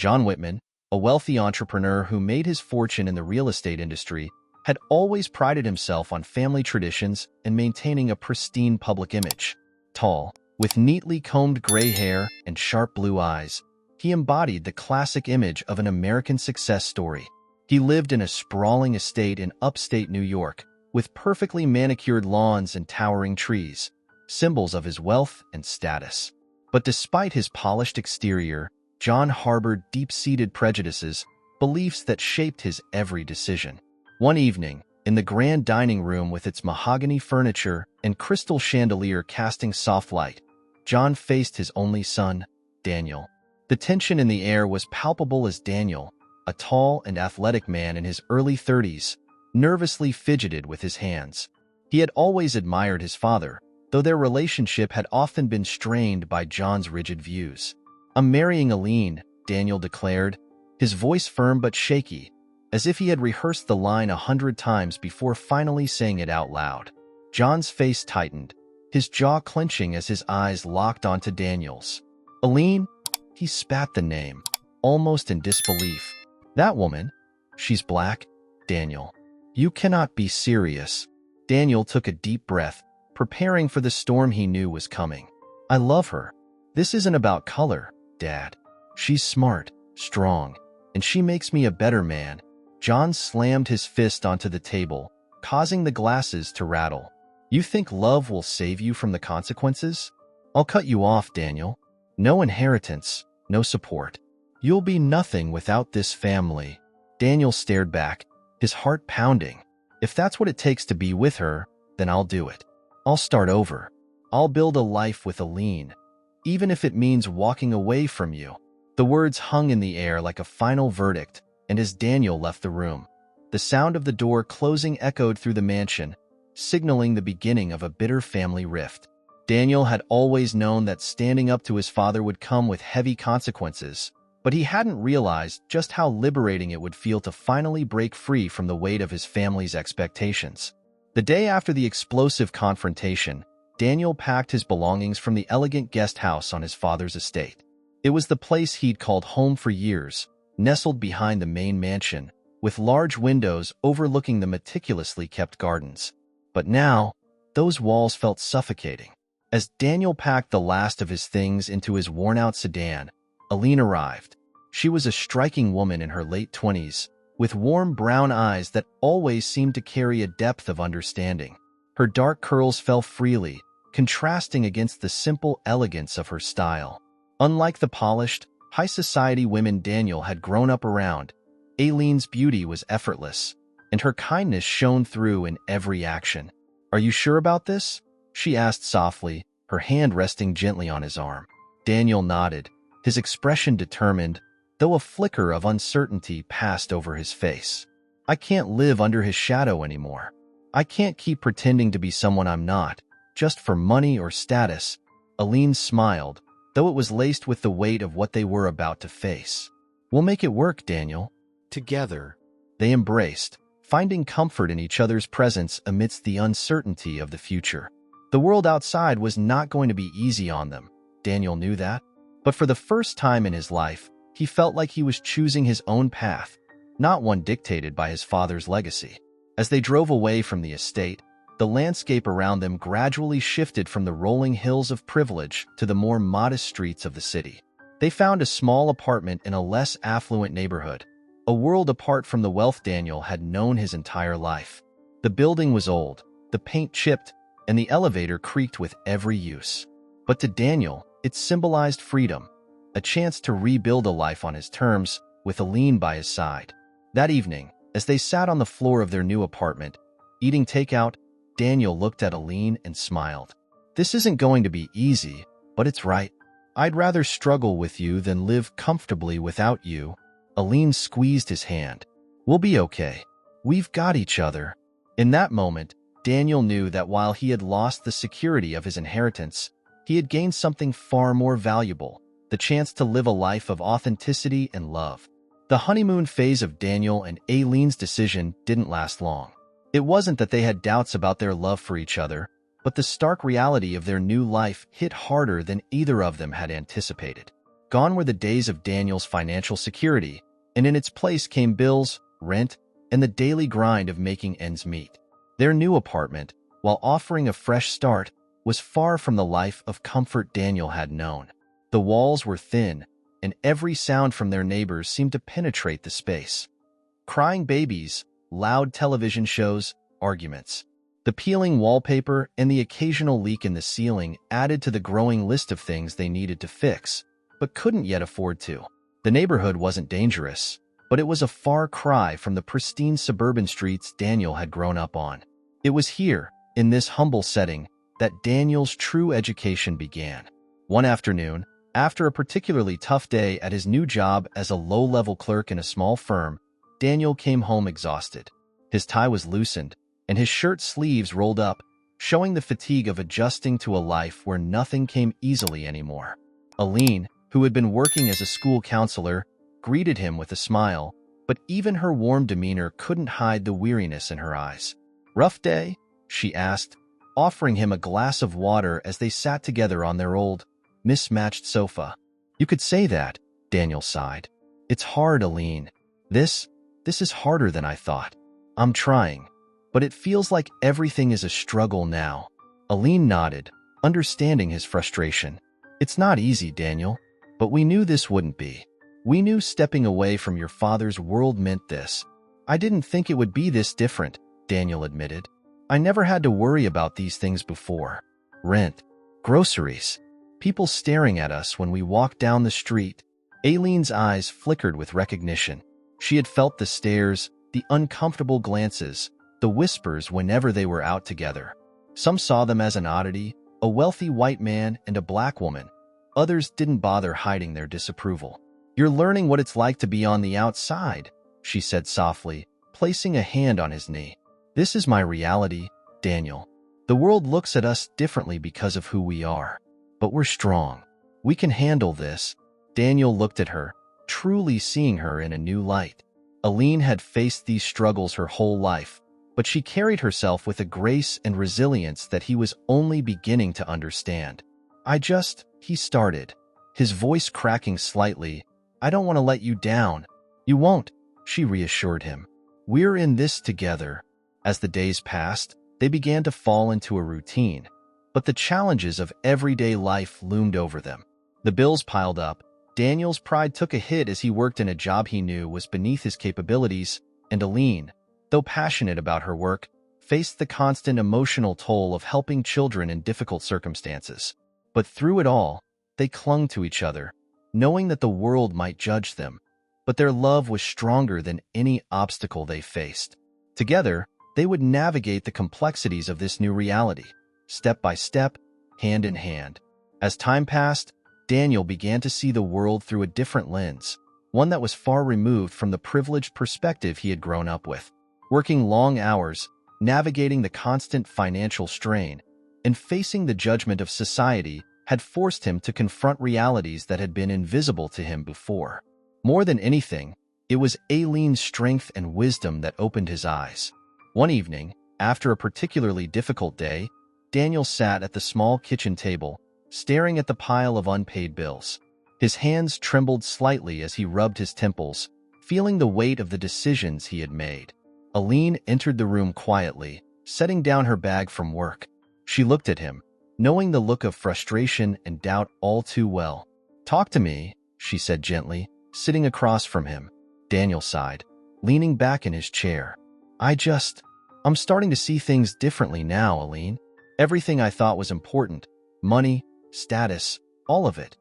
John Whitman, a wealthy entrepreneur who made his fortune in the real estate industry, had always prided himself on family traditions and maintaining a pristine public image. Tall, with neatly combed gray hair and sharp blue eyes, he embodied the classic image of an American success story. He lived in a sprawling estate in upstate New York, with perfectly manicured lawns and towering trees, symbols of his wealth and status. But despite his polished exterior, John harbored deep-seated prejudices, beliefs that shaped his every decision. One evening, in the grand dining room with its mahogany furniture and crystal chandelier casting soft light, John faced his only son, Daniel. The tension in the air was palpable as Daniel, a tall and athletic man in his early 30s, nervously fidgeted with his hands. He had always admired his father, though their relationship had often been strained by John's rigid views. "I'm marrying Aline," Daniel declared, his voice firm but shaky, as if he had rehearsed the line 100 times before finally saying it out loud. John's face tightened, his jaw clenching as his eyes locked onto Daniel's. "Aline?" He spat the name, almost in disbelief. "That woman? She's black?" "Daniel, you cannot be serious." Daniel took a deep breath, preparing for the storm he knew was coming. "I love her. This isn't about color, Dad. She's smart, strong, and she makes me a better man." John slammed his fist onto the table, causing the glasses to rattle. "You think love will save you from the consequences? I'll cut you off, Daniel. No inheritance, no support. You'll be nothing without this family." Daniel stared back, his heart pounding. "If that's what it takes to be with her, then I'll do it. I'll start over. I'll build a life with Aline, even if it means walking away from you." The words hung in the air like a final verdict, and as Daniel left the room, the sound of the door closing echoed through the mansion, signaling the beginning of a bitter family rift. Daniel had always known that standing up to his father would come with heavy consequences, but he hadn't realized just how liberating it would feel to finally break free from the weight of his family's expectations. The day after the explosive confrontation, Daniel packed his belongings from the elegant guest house on his father's estate. It was the place he'd called home for years, nestled behind the main mansion, with large windows overlooking the meticulously kept gardens. But now, those walls felt suffocating. As Daniel packed the last of his things into his worn-out sedan, Aline arrived. She was a striking woman in her late 20s, with warm brown eyes that always seemed to carry a depth of understanding. Her dark curls fell freely, contrasting against the simple elegance of her style. Unlike the polished, high-society women Daniel had grown up around, Aline's beauty was effortless, and her kindness shone through in every action. "Are you sure about this?" she asked softly, her hand resting gently on his arm. Daniel nodded, his expression determined, though a flicker of uncertainty passed over his face. "I can't live under his shadow anymore. I can't keep pretending to be someone I'm not, just for money or status." Aline smiled, though it was laced with the weight of what they were about to face. "We'll make it work, Daniel." Together, they embraced, finding comfort in each other's presence amidst the uncertainty of the future. The world outside was not going to be easy on them, Daniel knew that. But for the first time in his life, he felt like he was choosing his own path, not one dictated by his father's legacy. As they drove away from the estate, the landscape around them gradually shifted from the rolling hills of privilege to the more modest streets of the city. They found a small apartment in a less affluent neighborhood, a world apart from the wealth Daniel had known his entire life. The building was old, the paint chipped, and the elevator creaked with every use. But to Daniel, it symbolized freedom, a chance to rebuild a life on his terms, with Aline by his side. That evening, as they sat on the floor of their new apartment, eating takeout, Daniel looked at Aline and smiled. "This isn't going to be easy, but it's right. I'd rather struggle with you than live comfortably without you." Aline squeezed his hand. "We'll be okay. We've got each other." In that moment, Daniel knew that while he had lost the security of his inheritance, he had gained something far more valuable, the chance to live a life of authenticity and love. The honeymoon phase of Daniel and Aline's decision didn't last long. It wasn't that they had doubts about their love for each other, but the stark reality of their new life hit harder than either of them had anticipated. Gone were the days of Daniel's financial security, and in its place came bills, rent, and the daily grind of making ends meet. Their new apartment, while offering a fresh start, was far from the life of comfort Daniel had known. The walls were thin, and every sound from their neighbors seemed to penetrate the space. Crying babies, loud television shows, arguments. The peeling wallpaper and the occasional leak in the ceiling added to the growing list of things they needed to fix, but couldn't yet afford to. The neighborhood wasn't dangerous, but it was a far cry from the pristine suburban streets Daniel had grown up on. It was here, in this humble setting, that Daniel's true education began. One afternoon, after a particularly tough day at his new job as a low-level clerk in a small firm, Daniel came home exhausted. His tie was loosened, and his shirt sleeves rolled up, showing the fatigue of adjusting to a life where nothing came easily anymore. Aline, who had been working as a school counselor, greeted him with a smile, but even her warm demeanor couldn't hide the weariness in her eyes. "Rough day?" she asked, offering him a glass of water as they sat together on their old, mismatched sofa. "You could say that," Daniel sighed. "It's hard, Aline. This is harder than I thought. I'm trying, but it feels like everything is a struggle now." Aline nodded, understanding his frustration. "It's not easy, Daniel, but we knew this wouldn't be. We knew stepping away from your father's world meant this. I didn't think it would be this different," Daniel admitted. "I never had to worry about these things before. Rent, groceries, people staring at us when we walked down the street." Aline's eyes flickered with recognition. She had felt the stares, the uncomfortable glances, the whispers whenever they were out together. Some saw them as an oddity, a wealthy white man and a black woman. Others didn't bother hiding their disapproval. "You're learning what it's like to be on the outside," she said softly, placing a hand on his knee. "This is my reality, Daniel. The world looks at us differently because of who we are. But we're strong. We can handle this." Daniel looked at her, truly seeing her in a new light. Aline had faced these struggles her whole life, but she carried herself with a grace and resilience that he was only beginning to understand. He started, his voice cracking slightly. "I don't want to let you down." "You won't," she reassured him. "We're in this together." As the days passed, they began to fall into a routine, but the challenges of everyday life loomed over them. The bills piled up. Daniel's pride took a hit as he worked in a job he knew was beneath his capabilities, and Aline, though passionate about her work, faced the constant emotional toll of helping children in difficult circumstances. But through it all, they clung to each other, knowing that the world might judge them, but their love was stronger than any obstacle they faced. Together, they would navigate the complexities of this new reality, step by step, hand in hand. As time passed, Daniel began to see the world through a different lens, one that was far removed from the privileged perspective he had grown up with. Working long hours, navigating the constant financial strain, and facing the judgment of society had forced him to confront realities that had been invisible to him before. More than anything, it was Aline's strength and wisdom that opened his eyes. One evening, after a particularly difficult day, Daniel sat at the small kitchen table, staring at the pile of unpaid bills. His hands trembled slightly as he rubbed his temples, feeling the weight of the decisions he had made. Aline entered the room quietly, setting down her bag from work. She looked at him, knowing the look of frustration and doubt all too well. "Talk to me," she said gently, sitting across from him. Daniel sighed, leaning back in his chair. I'm starting to see things differently now, Aline. Everything I thought was important, money, status, all of it.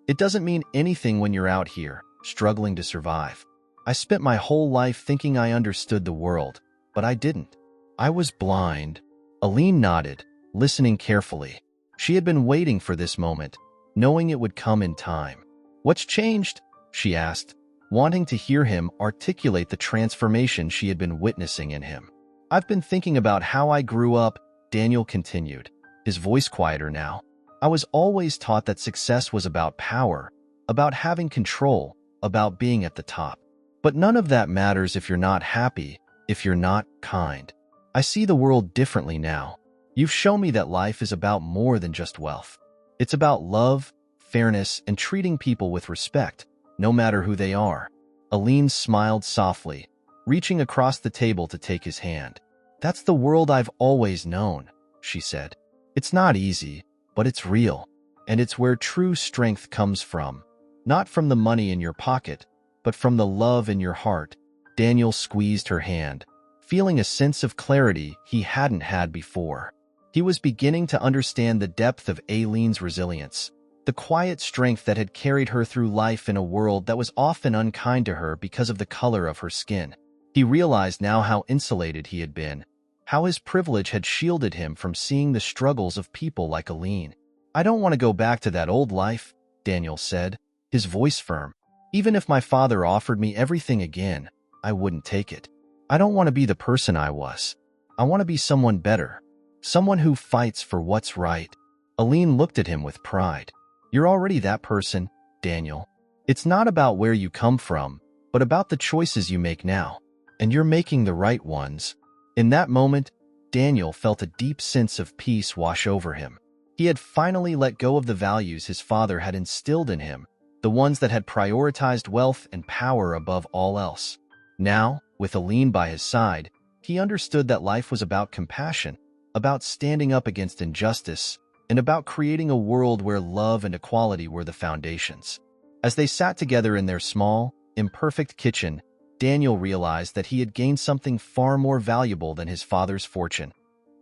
It doesn't mean anything when you're out here, struggling to survive. I spent my whole life thinking I understood the world, but I didn't. I was blind." Aline nodded, listening carefully. She had been waiting for this moment, knowing it would come in time. "What's changed?" she asked, wanting to hear him articulate the transformation she had been witnessing in him. "I've been thinking about how I grew up," Daniel continued, his voice quieter now. "I was always taught that success was about power, about having control, about being at the top. But none of that matters if you're not happy, if you're not kind. I see the world differently now. You've shown me that life is about more than just wealth. It's about love, fairness, and treating people with respect, no matter who they are. Aline smiled softly, reaching across the table to take his hand. "That's the world I've always known," she said. "It's not easy, but it's real. And it's where true strength comes from. Not from the money in your pocket, but from the love in your heart." Daniel squeezed her hand, feeling a sense of clarity he hadn't had before. He was beginning to understand the depth of Aline's resilience, the quiet strength that had carried her through life in a world that was often unkind to her because of the color of her skin. He realized now how insulated he had been, how his privilege had shielded him from seeing the struggles of people like Aline. "I don't want to go back to that old life," Daniel said, his voice firm. "Even if my father offered me everything again, I wouldn't take it. I don't want to be the person I was. I want to be someone better, someone who fights for what's right." Aline looked at him with pride. "You're already that person, Daniel. It's not about where you come from, but about the choices you make now. And you're making the right ones." In that moment, Daniel felt a deep sense of peace wash over him. He had finally let go of the values his father had instilled in him, the ones that had prioritized wealth and power above all else. Now, with Aline by his side, he understood that life was about compassion, about standing up against injustice, and about creating a world where love and equality were the foundations. As they sat together in their small, imperfect kitchen, Daniel realized that he had gained something far more valuable than his father's fortune.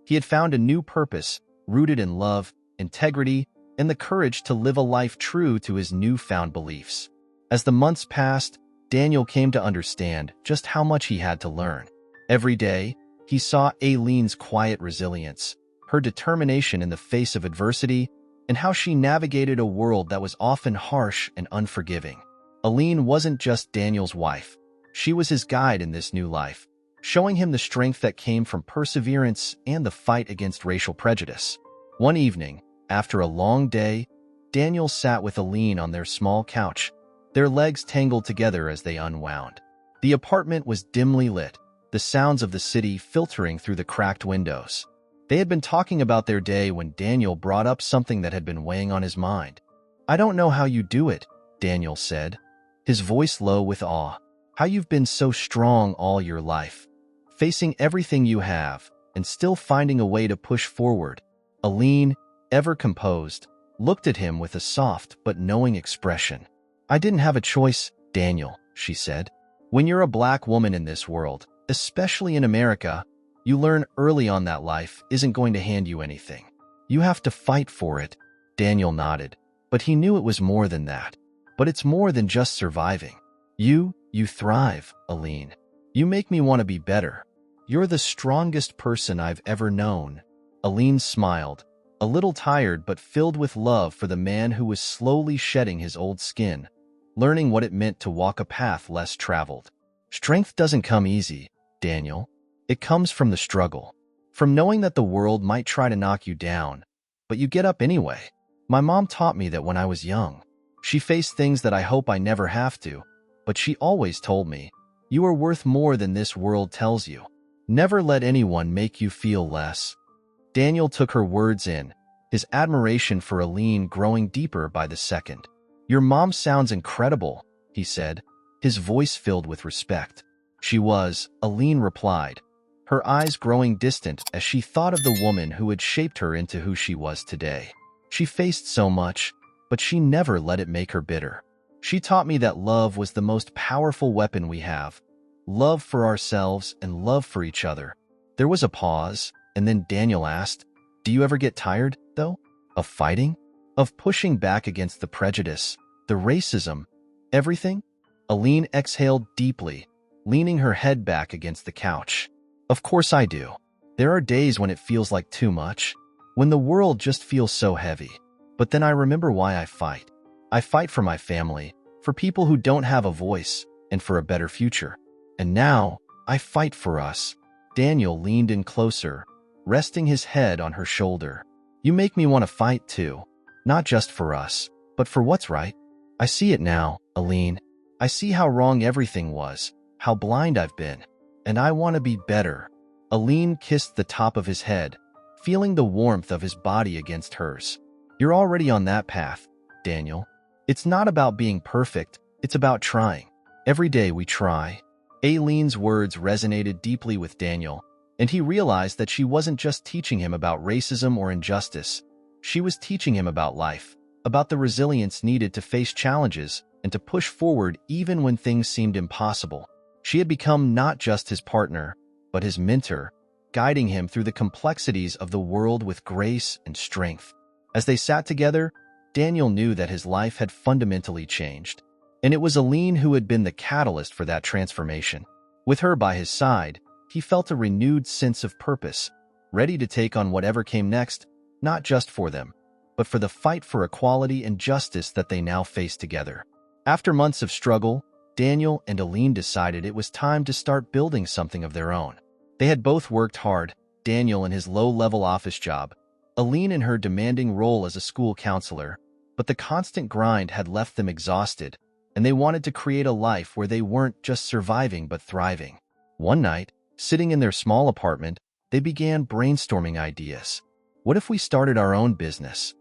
He had found a new purpose, rooted in love, integrity, and the courage to live a life true to his newfound beliefs. As the months passed, Daniel came to understand just how much he had to learn. Every day, he saw Aline's quiet resilience, her determination in the face of adversity, and how she navigated a world that was often harsh and unforgiving. Aline wasn't just Daniel's wife. She was his guide in this new life, showing him the strength that came from perseverance and the fight against racial prejudice. One evening, after a long day, Daniel sat with Aline on their small couch, their legs tangled together as they unwound. The apartment was dimly lit, the sounds of the city filtering through the cracked windows. They had been talking about their day when Daniel brought up something that had been weighing on his mind. "I don't know how you do it," Daniel said, his voice low with awe. "How you've been so strong all your life, facing everything you have, and still finding a way to push forward." Aline, ever composed, looked at him with a soft but knowing expression. "I didn't have a choice, Daniel," she said. "When you're a black woman in this world, especially in America, you learn early on that life isn't going to hand you anything. You have to fight for it." Daniel nodded, but he knew it was more than that. "But it's more than just surviving. You thrive, Aline. You make me want to be better. You're the strongest person I've ever known." Aline smiled, a little tired but filled with love for the man who was slowly shedding his old skin, learning what it meant to walk a path less traveled. "Strength doesn't come easy, Daniel. It comes from the struggle, from knowing that the world might try to knock you down, but you get up anyway. My mom taught me that when I was young. She faced things that I hope I never have to, but she always told me, you are worth more than this world tells you. Never let anyone make you feel less." Daniel took her words in, his admiration for Aline growing deeper by the second. "Your mom sounds incredible," he said, his voice filled with respect. "She was," Aline replied, her eyes growing distant as she thought of the woman who had shaped her into who she was today. "She faced so much, but she never let it make her bitter. She taught me that love was the most powerful weapon we have. Love for ourselves and love for each other." There was a pause, and then Daniel asked, "Do you ever get tired, though? Of fighting? Of pushing back against the prejudice, the racism, everything?" Aline exhaled deeply, leaning her head back against the couch. "Of course I do. There are days when it feels like too much, when the world just feels so heavy. But then I remember why I fight. I fight for my family, for people who don't have a voice, and for a better future. And now, I fight for us." Daniel leaned in closer, resting his head on her shoulder. "You make me want to fight too, not just for us, but for what's right. I see it now, Aline. I see how wrong everything was, how blind I've been, and I want to be better." Aline kissed the top of his head, feeling the warmth of his body against hers. "You're already on that path," Daniel. It's not about being perfect, it's about trying. Every day we try. Aileen's words resonated deeply with Daniel, and he realized that she wasn't just teaching him about racism or injustice. She was teaching him about life, about the resilience needed to face challenges and to push forward even when things seemed impossible. She had become not just his partner, but his mentor, guiding him through the complexities of the world with grace and strength. As they sat together, Daniel knew that his life had fundamentally changed, and it was Aileen who had been the catalyst for that transformation. With her by his side, he felt a renewed sense of purpose, ready to take on whatever came next, not just for them, but for the fight for equality and justice that they now faced together. After months of struggle, Daniel and Aileen decided it was time to start building something of their own. They had both worked hard, Daniel in his low-level office job, Aileen in her demanding role as a school counselor, but the constant grind had left them exhausted, and they wanted to create a life where they weren't just surviving but thriving. One night, sitting in their small apartment, they began brainstorming ideas. "What if we started our own business?"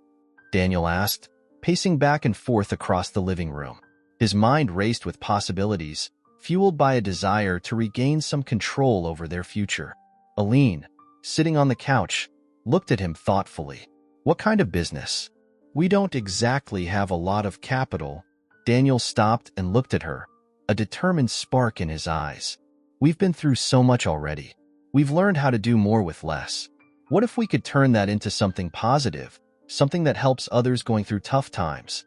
Daniel asked, pacing back and forth across the living room. His mind raced with possibilities, fueled by a desire to regain some control over their future. Aileen, sitting on the couch, looked at him thoughtfully. "What kind of business?" "We don't exactly have a lot of capital." Daniel stopped and looked at her, a determined spark in his eyes. "We've been through so much already. We've learned how to do more with less. What if we could turn that into something positive, something that helps others going through tough times?"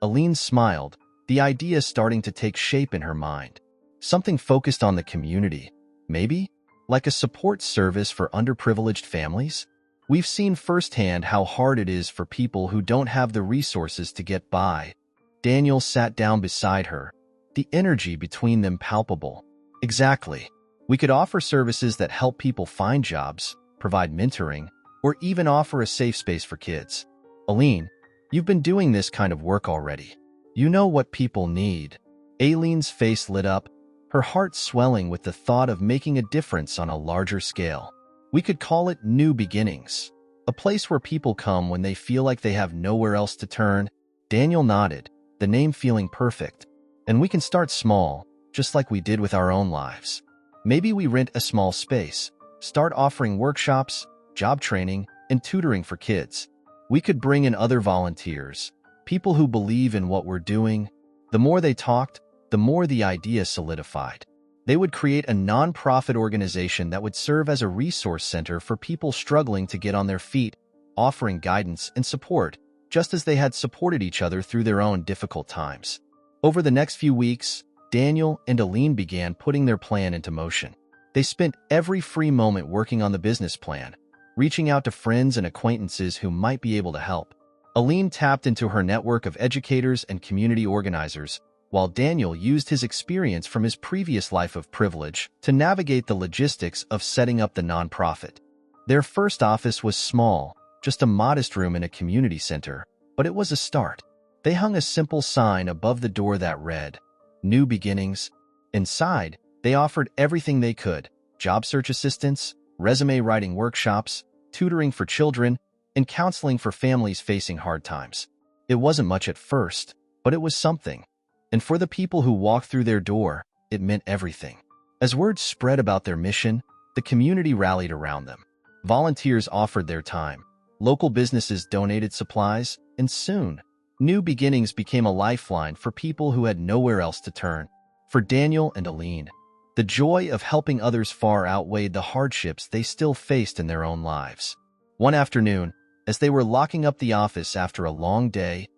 Aileen smiled, the idea starting to take shape in her mind. Something focused on the community, maybe? Like a support service for underprivileged families? "We've seen firsthand how hard it is for people who don't have the resources to get by." Daniel sat down beside her, the energy between them palpable. "Exactly. We could offer services that help people find jobs, provide mentoring, or even offer a safe space for kids. Aileen, you've been doing this kind of work already. You know what people need." Aileen's face lit up, her heart swelling with the thought of making a difference on a larger scale. "We could call it New Beginnings, a place where people come when they feel like they have nowhere else to turn." Daniel nodded, the name feeling perfect. "And we can start small, just like we did with our own lives. Maybe we rent a small space, start offering workshops, job training, and tutoring for kids. We could bring in other volunteers, people who believe in what we're doing." The more they talked, the more the idea solidified. They would create a non-profit organization that would serve as a resource center for people struggling to get on their feet, offering guidance and support, just as they had supported each other through their own difficult times. Over the next few weeks, Daniel and Aileen began putting their plan into motion. They spent every free moment working on the business plan, reaching out to friends and acquaintances who might be able to help. Aileen tapped into her network of educators and community organizers, while Daniel used his experience from his previous life of privilege to navigate the logistics of setting up the nonprofit. Their first office was small, just a modest room in a community center, but it was a start. They hung a simple sign above the door that read, "New Beginnings." Inside, they offered everything they could: job search assistance, resume writing workshops, tutoring for children, and counseling for families facing hard times. It wasn't much at first, but it was something. And for the people who walked through their door, it meant everything. As word spread about their mission, the community rallied around them. Volunteers offered their time, local businesses donated supplies, and soon, New Beginnings became a lifeline for people who had nowhere else to turn. For Daniel and Aileen, the joy of helping others far outweighed the hardships they still faced in their own lives. One afternoon, as they were locking up the office after a long day,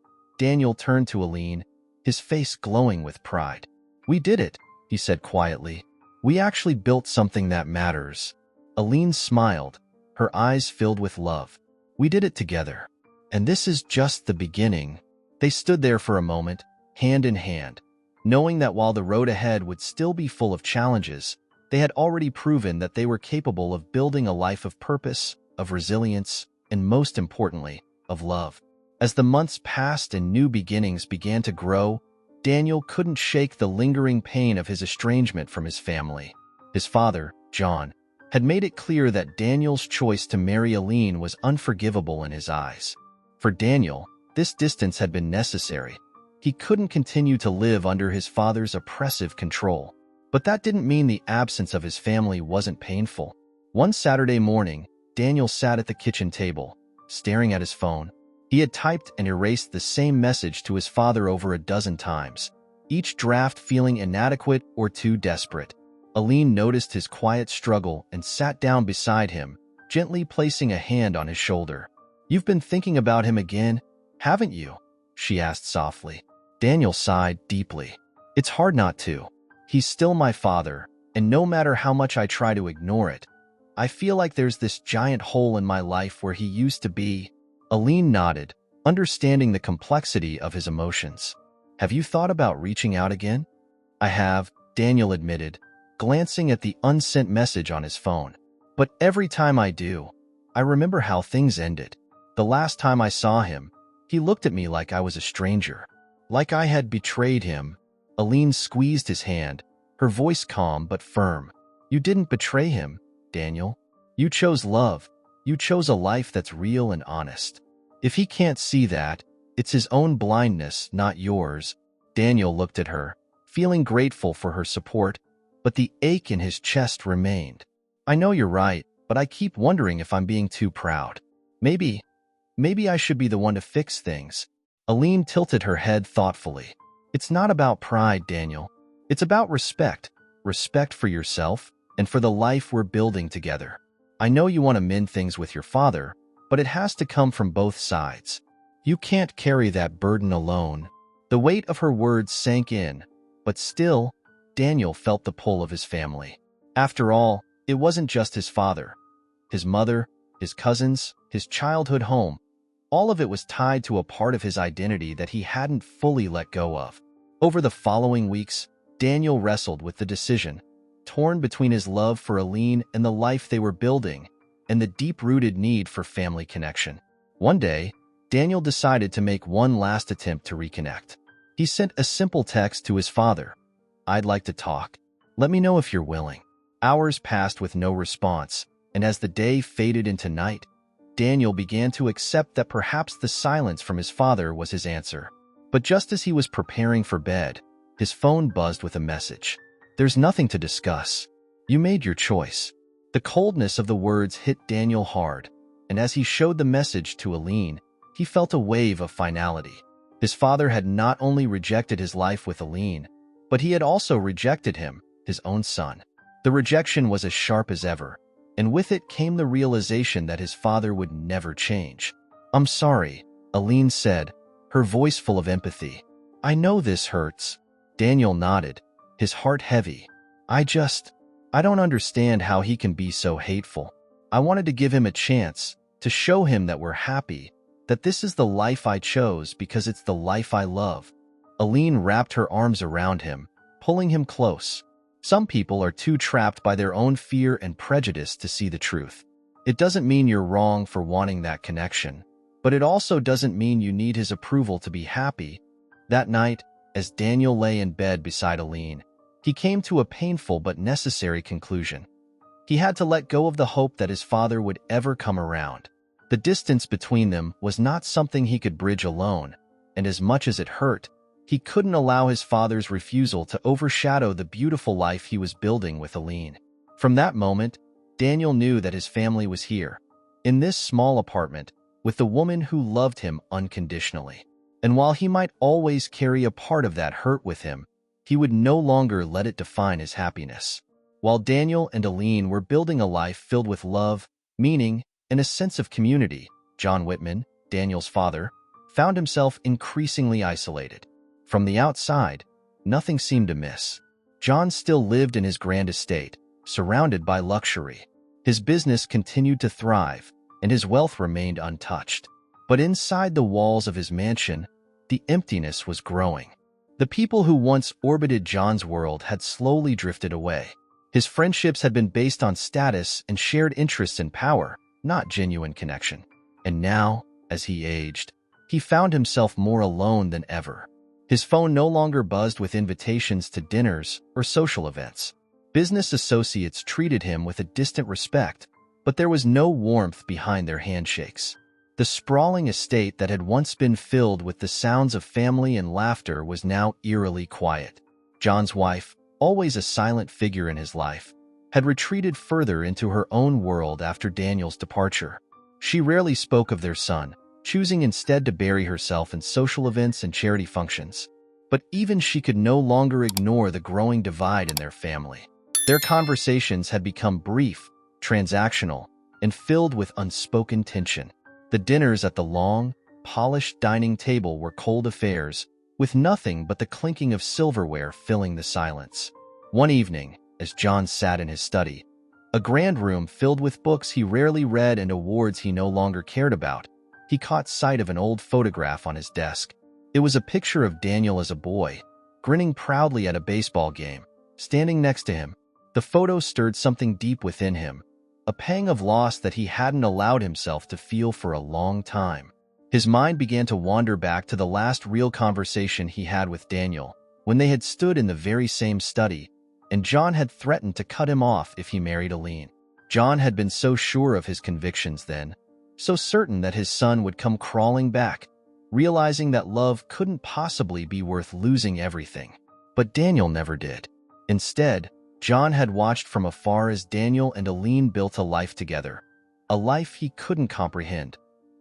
Daniel turned to Aileen, his face glowing with pride. "We did it," he said quietly. "We actually built something that matters." Aileen smiled, her eyes filled with love. "We did it together. And this is just the beginning." They stood there for a moment, hand in hand, knowing that while the road ahead would still be full of challenges, they had already proven that they were capable of building a life of purpose, of resilience, and most importantly, of love. As the months passed and New Beginnings began to grow, Daniel couldn't shake the lingering pain of his estrangement from his family. His father, John, had made it clear that Daniel's choice to marry Aileen was unforgivable in his eyes. For Daniel, This distance had been necessary. He couldn't continue to live under his father's oppressive control. But that didn't mean the absence of his family wasn't painful. One Saturday morning, Daniel sat at the kitchen table, staring at his phone. He had typed and erased the same message to his father over a dozen times, each draft feeling inadequate or too desperate. Aline noticed his quiet struggle and sat down beside him, gently placing a hand on his shoulder. "You've been thinking about him again, haven't you?" she asked softly. Daniel sighed deeply. "It's hard not to. He's still my father, and no matter how much I try to ignore it, I feel like there's this giant hole in my life where he used to be." Aline nodded, understanding the complexity of his emotions. "Have you thought about reaching out again?" "I have," Daniel admitted, glancing at the unsent message on his phone. "But every time I do, I remember how things ended. The last time I saw him, he looked at me like I was a stranger, like I had betrayed him." Aline squeezed his hand, her voice calm but firm. "You didn't betray him, Daniel. You chose love. You chose a life that's real and honest. If he can't see that, it's his own blindness, not yours." Daniel looked at her, feeling grateful for her support, but the ache in his chest remained. "I know you're right, but I keep wondering if I'm being too proud. Maybe I should be the one to fix things." Aline tilted her head thoughtfully. "It's not about pride, Daniel. It's about respect. Respect for yourself and for the life we're building together. I know you want to mend things with your father, but it has to come from both sides. You can't carry that burden alone." The weight of her words sank in, but still, Daniel felt the pull of his family. After all, it wasn't just his father. His mother, his cousins, his childhood home, all of it was tied to a part of his identity that he hadn't fully let go of. Over the following weeks, Daniel wrestled with the decision, torn between his love for Aline and the life they were building, and the deep-rooted need for family connection. One day, Daniel decided to make one last attempt to reconnect. He sent a simple text to his father. "I'd like to talk. Let me know if you're willing." Hours passed with no response, and as the day faded into night, Daniel began to accept that perhaps the silence from his father was his answer. But just as he was preparing for bed, his phone buzzed with a message. "There's nothing to discuss. You made your choice." The coldness of the words hit Daniel hard, and as he showed the message to Aline, he felt a wave of finality. His father had not only rejected his life with Aline, but he had also rejected him, his own son. The rejection was as sharp as ever, and with it came the realization that his father would never change. "I'm sorry," Aline said, her voice full of empathy. "I know this hurts." Daniel nodded, his heart heavy. I don't understand how he can be so hateful. I wanted to give him a chance, to show him that we're happy, that this is the life I chose because it's the life I love." Aline wrapped her arms around him, pulling him close. "Some people are too trapped by their own fear and prejudice to see the truth. It doesn't mean you're wrong for wanting that connection, but it also doesn't mean you need his approval to be happy." That night, as Daniel lay in bed beside Aline, he came to a painful but necessary conclusion. He had to let go of the hope that his father would ever come around. The distance between them was not something he could bridge alone, and as much as it hurt, he couldn't allow his father's refusal to overshadow the beautiful life he was building with Aline. From that moment, Daniel knew that his family was here, in this small apartment, with the woman who loved him unconditionally. And while he might always carry a part of that hurt with him, he would no longer let it define his happiness. While Daniel and Aline were building a life filled with love, meaning, and a sense of community, John Whitman, Daniel's father, found himself increasingly isolated. From the outside, nothing seemed amiss. John still lived in his grand estate, surrounded by luxury. His business continued to thrive, and his wealth remained untouched. But inside the walls of his mansion, the emptiness was growing. The people who once orbited John's world had slowly drifted away. His friendships had been based on status and shared interests in power, not genuine connection. And now, as he aged, he found himself more alone than ever. His phone no longer buzzed with invitations to dinners or social events. Business associates treated him with a distant respect, but there was no warmth behind their handshakes. The sprawling estate that had once been filled with the sounds of family and laughter was now eerily quiet. John's wife, always a silent figure in his life, had retreated further into her own world after Daniel's departure. She rarely spoke of their son, choosing instead to bury herself in social events and charity functions. But even she could no longer ignore the growing divide in their family. Their conversations had become brief, transactional, and filled with unspoken tension. The dinners at the long, polished dining table were cold affairs, with nothing but the clinking of silverware filling the silence. One evening, as John sat in his study, a grand room filled with books he rarely read and awards he no longer cared about, he caught sight of an old photograph on his desk. It was a picture of Daniel as a boy, grinning proudly at a baseball game. Standing next to him, the photo stirred something deep within him, a pang of loss that he hadn't allowed himself to feel for a long time. His mind began to wander back to the last real conversation he had with Daniel, when they had stood in the very same study, and John had threatened to cut him off if he married Aline. John had been so sure of his convictions then, so certain that his son would come crawling back, realizing that love couldn't possibly be worth losing everything. But Daniel never did. Instead, John had watched from afar as Daniel and Aline built a life together, a life he couldn't comprehend,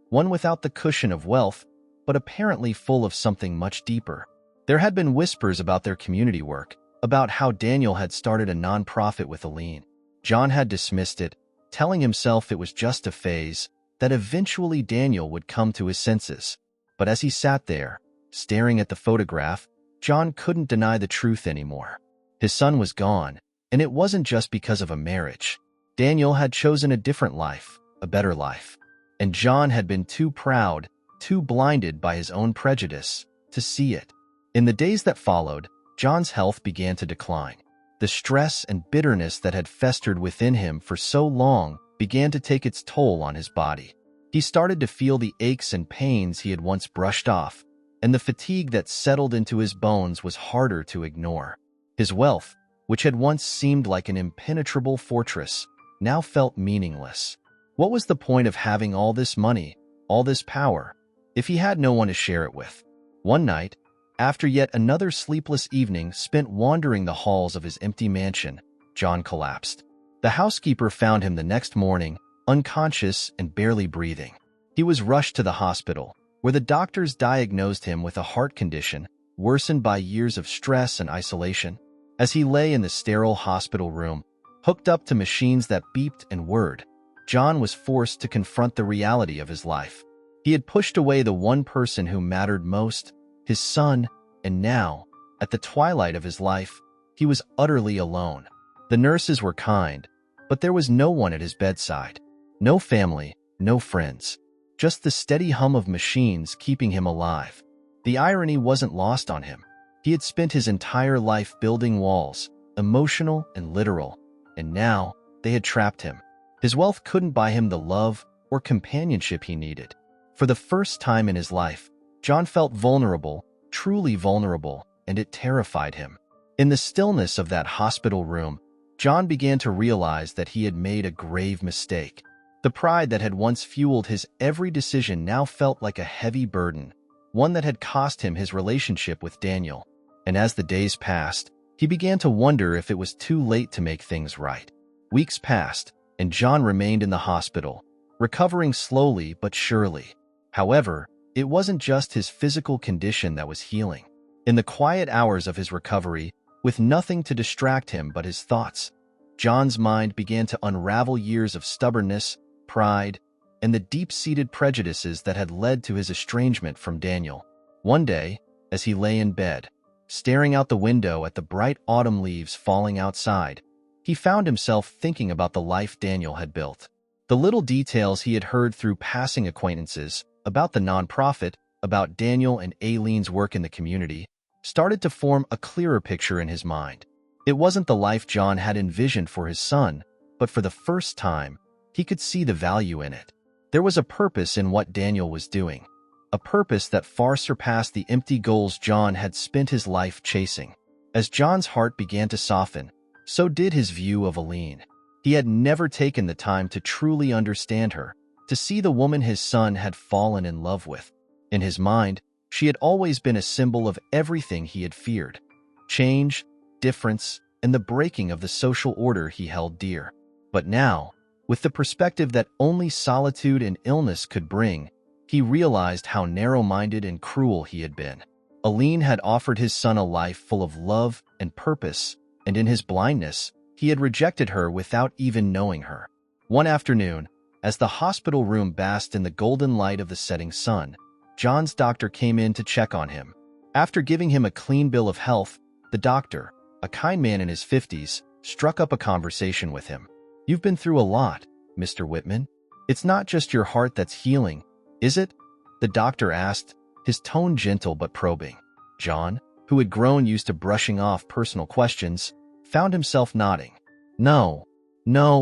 one without the cushion of wealth, but apparently full of something much deeper. There had been whispers about their community work, about how Daniel had started a nonprofit with Aline. John had dismissed it, telling himself it was just a phase, that eventually Daniel would come to his senses. But as he sat there, staring at the photograph, John couldn't deny the truth anymore. His son was gone, and it wasn't just because of a marriage. Daniel had chosen a different life, a better life. And John had been too proud, too blinded by his own prejudice, to see it. In the days that followed, John's health began to decline. The stress and bitterness that had festered within him for so long began to take its toll on his body. He started to feel the aches and pains he had once brushed off, and the fatigue that settled into his bones was harder to ignore. His wealth, which had once seemed like an impenetrable fortress, now felt meaningless. What was the point of having all this money, all this power, if he had no one to share it with? One night, after yet another sleepless evening spent wandering the halls of his empty mansion, John collapsed. The housekeeper found him the next morning, unconscious and barely breathing. He was rushed to the hospital, where the doctors diagnosed him with a heart condition worsened by years of stress and isolation. As he lay in the sterile hospital room, hooked up to machines that beeped and whirred, John was forced to confront the reality of his life. He had pushed away the one person who mattered most, his son, and now, at the twilight of his life, he was utterly alone. The nurses were kind, but there was no one at his bedside. No family, no friends. Just the steady hum of machines keeping him alive. The irony wasn't lost on him. He had spent his entire life building walls, emotional and literal, and now they had trapped him. His wealth couldn't buy him the love or companionship he needed. For the first time in his life, John felt vulnerable, truly vulnerable, and it terrified him. In the stillness of that hospital room, John began to realize that he had made a grave mistake. The pride that had once fueled his every decision now felt like a heavy burden, one that had cost him his relationship with Daniel. And as the days passed, he began to wonder if it was too late to make things right. Weeks passed, and John remained in the hospital, recovering slowly but surely. However, it wasn't just his physical condition that was healing. In the quiet hours of his recovery, with nothing to distract him but his thoughts, John's mind began to unravel years of stubbornness, pride, and the deep-seated prejudices that had led to his estrangement from Daniel. One day, as he lay in bed, staring out the window at the bright autumn leaves falling outside, he found himself thinking about the life Daniel had built. The little details he had heard through passing acquaintances about the nonprofit, about Daniel and Aline's work in the community, started to form a clearer picture in his mind. It wasn't the life John had envisioned for his son, but for the first time, he could see the value in it. There was a purpose in what Daniel was doing, a purpose that far surpassed the empty goals John had spent his life chasing. As John's heart began to soften, so did his view of Aline. He had never taken the time to truly understand her, to see the woman his son had fallen in love with. In his mind, she had always been a symbol of everything he had feared: change, difference, and the breaking of the social order he held dear. But now, with the perspective that only solitude and illness could bring, he realized how narrow-minded and cruel he had been. Aline had offered his son a life full of love and purpose, and in his blindness, he had rejected her without even knowing her. One afternoon, as the hospital room basked in the golden light of the setting sun, John's doctor came in to check on him. After giving him a clean bill of health, the doctor, a kind man in his 50s, struck up a conversation with him. "You've been through a lot, Mr. Whitman. It's not just your heart that's healing, is it?" the doctor asked, his tone gentle but probing. John, who had grown used to brushing off personal questions, found himself nodding. No,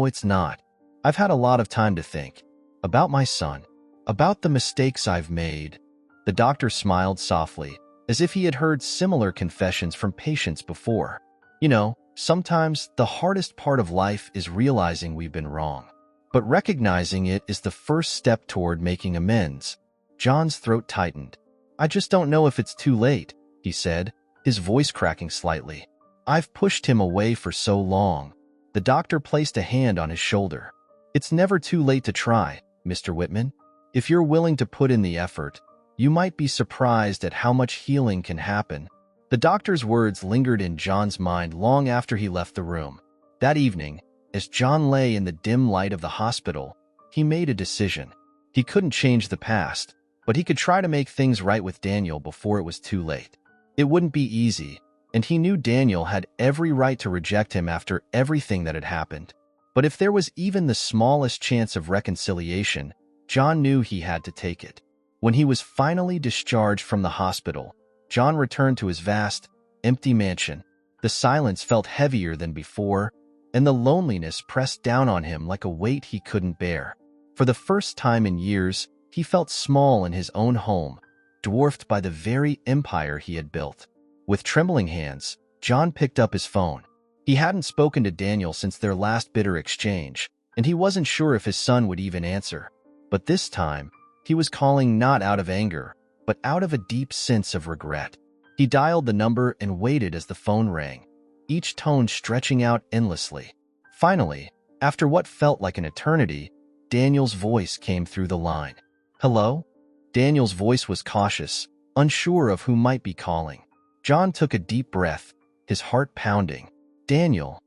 it's not. I've had a lot of time to think. About my son. About the mistakes I've made." The doctor smiled softly, as if he had heard similar confessions from patients before. "You know, sometimes the hardest part of life is realizing we've been wrong. But recognizing it is the first step toward making amends." John's throat tightened. "I just don't know if it's too late," he said, his voice cracking slightly. "I've pushed him away for so long." The doctor placed a hand on his shoulder. "It's never too late to try, Mr. Whitman. If you're willing to put in the effort, you might be surprised at how much healing can happen." The doctor's words lingered in John's mind long after he left the room. That evening, as John lay in the dim light of the hospital, he made a decision. He couldn't change the past, but he could try to make things right with Daniel before it was too late. It wouldn't be easy, and he knew Daniel had every right to reject him after everything that had happened. But if there was even the smallest chance of reconciliation, John knew he had to take it. When he was finally discharged from the hospital, John returned to his vast, empty mansion. The silence felt heavier than before, and the loneliness pressed down on him like a weight he couldn't bear. For the first time in years, he felt small in his own home, dwarfed by the very empire he had built. With trembling hands, John picked up his phone. He hadn't spoken to Daniel since their last bitter exchange, and he wasn't sure if his son would even answer. But this time, he was calling not out of anger, but out of a deep sense of regret. He dialed the number and waited as the phone rang, each tone stretching out endlessly. Finally, after what felt like an eternity, Daniel's voice came through the line. "Hello?" Daniel's voice was cautious, unsure of who might be calling. John took a deep breath, his heart pounding. "Daniel,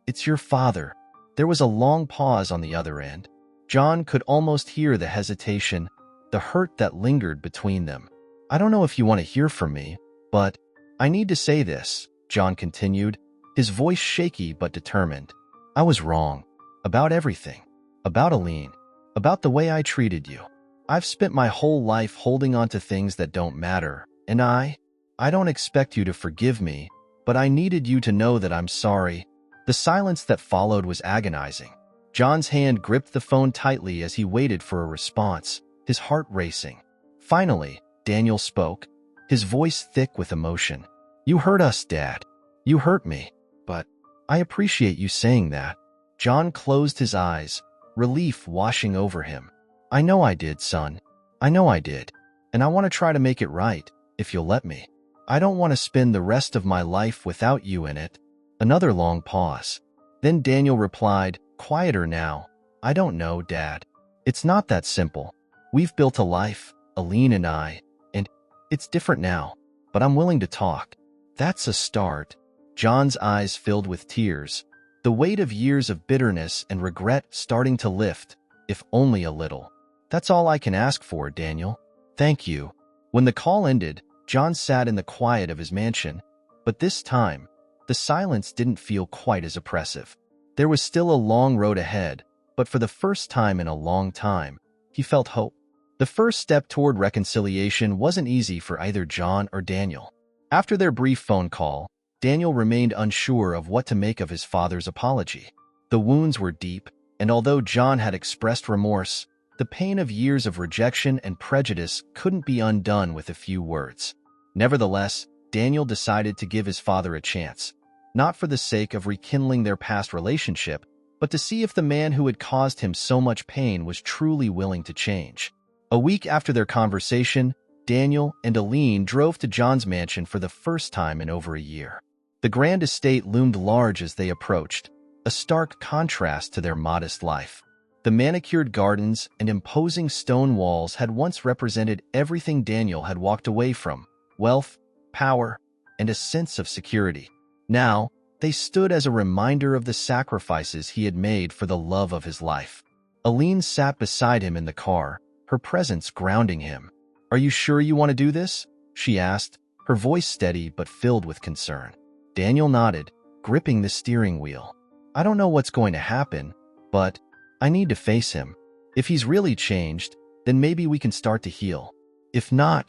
it's your father." There was a long pause on the other end. John could almost hear the hesitation, the hurt that lingered between them. "I don't know if you want to hear from me, but I need to say this," John continued, his voice shaky but determined. "I was wrong. About everything. About Aline. About the way I treated you. I've spent my whole life holding on to things that don't matter, and I don't expect you to forgive me, but I needed you to know that I'm sorry." The silence that followed was agonizing. John's hand gripped the phone tightly as he waited for a response, his heart racing. Finally, Daniel spoke, his voice thick with emotion. "You hurt us, Dad. You hurt me. But I appreciate you saying that." John closed his eyes, relief washing over him. "I know I did, son. I know I did. And I want to try to make it right, if you'll let me. I don't want to spend the rest of my life without you in it." Another long pause. Then Daniel replied, quieter now, "I don't know, Dad. It's not that simple. We've built a life, Aline and I, and it's different now, but I'm willing to talk." "That's a start." John's eyes filled with tears, the weight of years of bitterness and regret starting to lift, if only a little. "That's all I can ask for, Daniel. Thank you." When the call ended, John sat in the quiet of his mansion, but this time, the silence didn't feel quite as oppressive. There was still a long road ahead, but for the first time in a long time, he felt hope. The first step toward reconciliation wasn't easy for either John or Daniel. After their brief phone call, Daniel remained unsure of what to make of his father's apology. The wounds were deep, and although John had expressed remorse, the pain of years of rejection and prejudice couldn't be undone with a few words. Nevertheless, Daniel decided to give his father a chance, not for the sake of rekindling their past relationship, but to see if the man who had caused him so much pain was truly willing to change. A week after their conversation, Daniel and Aline drove to John's mansion for the first time in over a year. The grand estate loomed large as they approached, a stark contrast to their modest life. The manicured gardens and imposing stone walls had once represented everything Daniel had walked away from: wealth, power, and a sense of security. Now, they stood as a reminder of the sacrifices he had made for the love of his life. Aline sat beside him in the car, her presence grounding him. "Are you sure you want to do this?" she asked, her voice steady but filled with concern. Daniel nodded, gripping the steering wheel. "I don't know what's going to happen, but I need to face him. If he's really changed, then maybe we can start to heal. If not,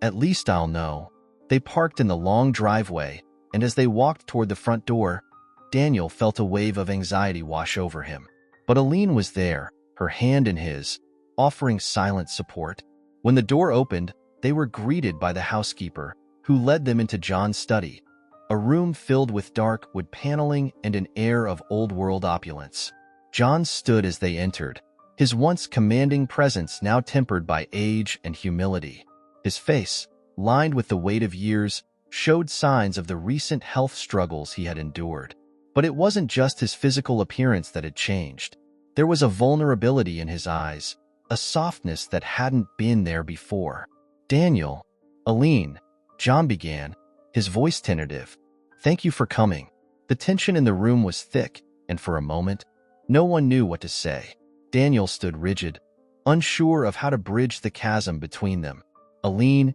at least I'll know." They parked in the long driveway, and as they walked toward the front door, Daniel felt a wave of anxiety wash over him. But Aline was there, her hand in his, offering silent support. When the door opened, they were greeted by the housekeeper, who led them into John's study, a room filled with dark wood paneling and an air of old-world opulence. John stood as they entered, his once commanding presence now tempered by age and humility. His face, lined with the weight of years, showed signs of the recent health struggles he had endured. But it wasn't just his physical appearance that had changed. There was a vulnerability in his eyes, a softness that hadn't been there before. "Daniel, Aline," John began, his voice tentative. "Thank you for coming." The tension in the room was thick, and for a moment, no one knew what to say. Daniel stood rigid, unsure of how to bridge the chasm between them. Aline,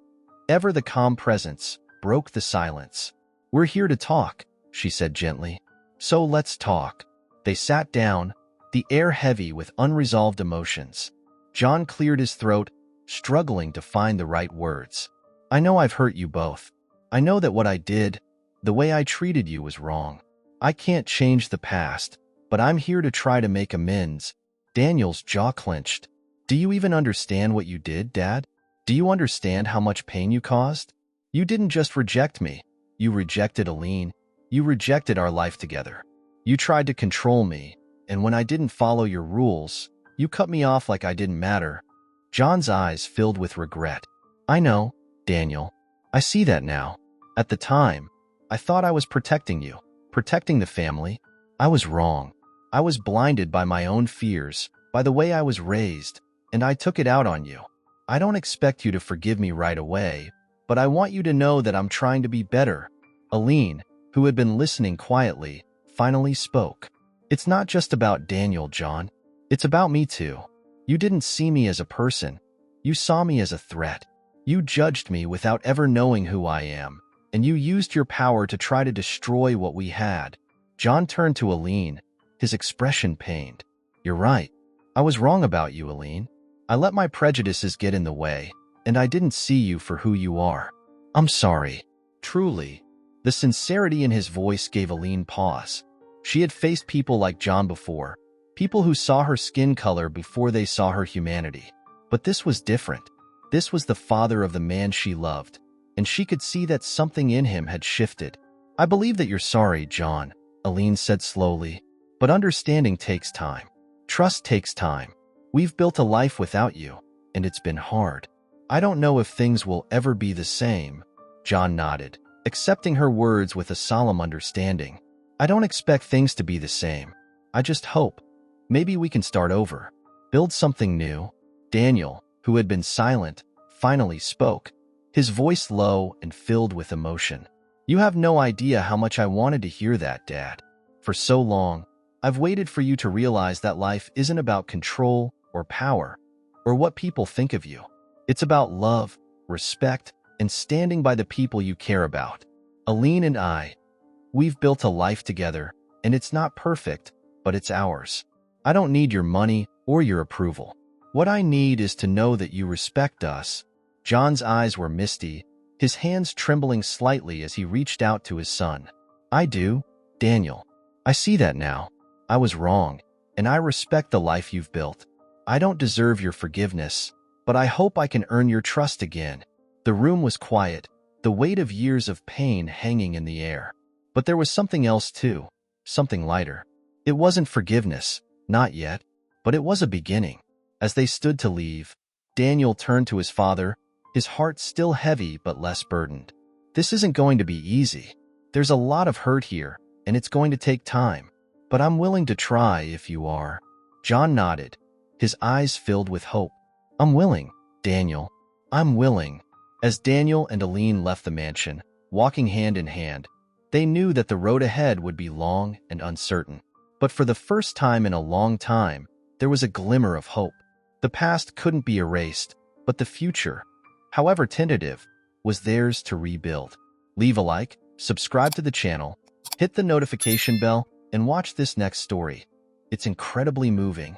ever the calm presence, broke the silence. "We're here to talk," she said gently. "So let's talk." They sat down, the air heavy with unresolved emotions. John cleared his throat, struggling to find the right words. "I know I've hurt you both. I know that what I did, the way I treated you, was wrong. I can't change the past, but I'm here to try to make amends." Daniel's jaw clenched. "Do you even understand what you did, Dad? Do you understand how much pain you caused? You didn't just reject me. You rejected Aline. You rejected our life together. You tried to control me, and when I didn't follow your rules, you cut me off like I didn't matter." John's eyes filled with regret. "I know, Daniel. I see that now. At the time, I thought I was protecting you, protecting the family. I was wrong. I was blinded by my own fears, by the way I was raised, and I took it out on you. I don't expect you to forgive me right away, but I want you to know that I'm trying to be better." Aline, who had been listening quietly, finally spoke. "It's not just about Daniel, John. It's about me too. You didn't see me as a person. You saw me as a threat. You judged me without ever knowing who I am, and you used your power to try to destroy what we had." John turned to Aline, his expression pained. "You're right. I was wrong about you, Aline. I let my prejudices get in the way, and I didn't see you for who you are. I'm sorry. Truly." The sincerity in his voice gave Aline pause. She had faced people like John before, people who saw her skin color before they saw her humanity. But this was different. This was the father of the man she loved, and she could see that something in him had shifted. "I believe that you're sorry, John," Aline said slowly. "But understanding takes time. Trust takes time. We've built a life without you, and it's been hard. I don't know if things will ever be the same." John nodded, accepting her words with a solemn understanding. "I don't expect things to be the same. I just hope. Maybe we can start over. Build something new." Daniel, who had been silent, finally spoke, his voice low and filled with emotion. "You have no idea how much I wanted to hear that, Dad. For so long, I've waited for you to realize that life isn't about control or power or what people think of you. It's about love, respect, and standing by the people you care about. Aline and we've built a life together, and it's not perfect, but it's ours. I don't need your money or your approval. What I need is to know that you respect us." John's eyes were misty, his hands trembling slightly as he reached out to his son. "I do, Daniel. I see that now. I was wrong, and I respect the life you've built. I don't deserve your forgiveness, but I hope I can earn your trust again." The room was quiet, the weight of years of pain hanging in the air. But there was something else too, something lighter. It wasn't forgiveness, not yet, but it was a beginning. As they stood to leave, Daniel turned to his father, his heart still heavy but less burdened. This isn't going to be easy. There's a lot of hurt here, and it's going to take time. But I'm willing to try if you are. John nodded, his eyes filled with hope. I'm willing, Daniel. I'm willing. As Daniel and Aline left the mansion, walking hand in hand, they knew that the road ahead would be long and uncertain. But for the first time in a long time, there was a glimmer of hope. The past couldn't be erased, but the future, however tentative, was theirs to rebuild. Leave a like, subscribe to the channel, hit the notification bell, and watch this next story. It's incredibly moving.